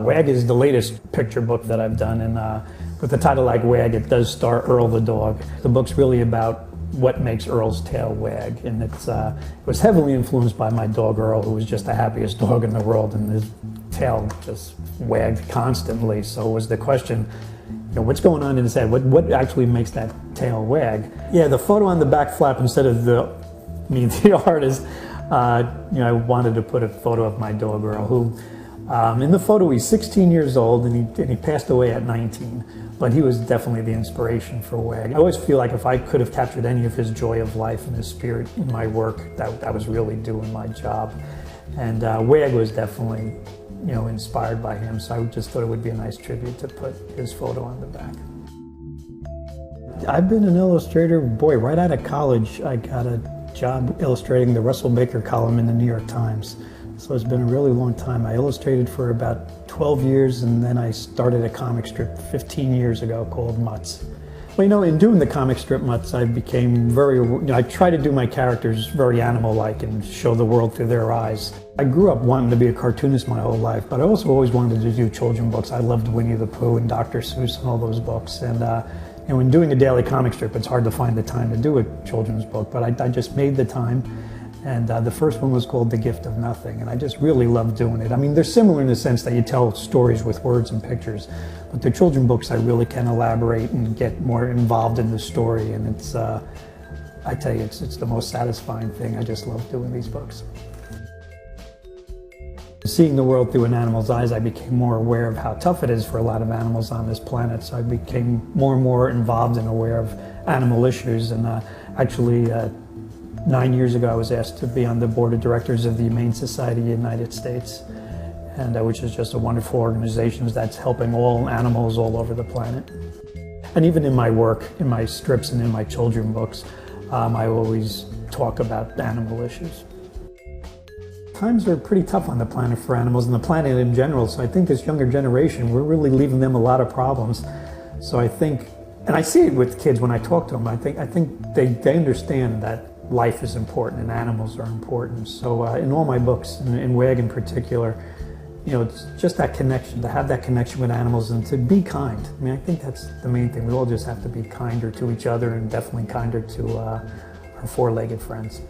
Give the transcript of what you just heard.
WAG is the latest picture book that I've done, and with the title like WAG, it does star Earl the dog. The book's really about what makes Earl's tail wag, and it was heavily influenced by my dog Earl, who was just the happiest dog in the world, and his tail just wagged constantly. So it was the question, what's going on in his head? What actually makes that tail wag? Yeah, the photo on the back flap, instead of the artist, I wanted to put a photo of my dog Earl, who, in the photo, he's 16 years old, and he passed away at 19. But he was definitely the inspiration for WAG. I always feel like if I could have captured any of his joy of life and his spirit in my work, that I was really doing my job. And WAG was definitely, inspired by him. So I just thought it would be a nice tribute to put his photo on the back. I've been an illustrator, right out of college. I got a job illustrating the Russell Baker column in the New York Times. So it's been a really long time. I illustrated for about 12 years, and then I started a comic strip 15 years ago called Mutts. Well, in doing the comic strip Mutts, I became I try to do my characters very animal-like and show the world through their eyes. I grew up wanting to be a cartoonist my whole life, but I also always wanted to do children's books. I loved Winnie the Pooh and Dr. Seuss and all those books. And when doing a daily comic strip, it's hard to find the time to do a children's book, but I just made the time. And the first one was called The Gift of Nothing, and I just really loved doing it. I mean, they're similar in the sense that you tell stories with words and pictures, but the children's books I really can elaborate and get more involved in the story, and it's, I tell you, it's the most satisfying thing. I just love doing these books. Seeing the world through an animal's eyes, I became more aware of how tough it is for a lot of animals on this planet, so I became more and more involved and aware of animal issues, and actually, 9 years ago, I was asked to be on the board of directors of the Humane Society of the United States, and which is just a wonderful organization that's helping all animals all over the planet. And even in my work, in my strips and in my children's books, I always talk about animal issues. Times are pretty tough on the planet for animals and the planet in general, so I think this younger generation, we're really leaving them a lot of problems. So I think, and I see it with kids when I talk to them, I think they understand that life is important and animals are important. So in all my books, in WAG in particular, it's just that connection, to have that connection with animals and to be kind. I mean, I think that's the main thing. We all just have to be kinder to each other and definitely kinder to our four-legged friends.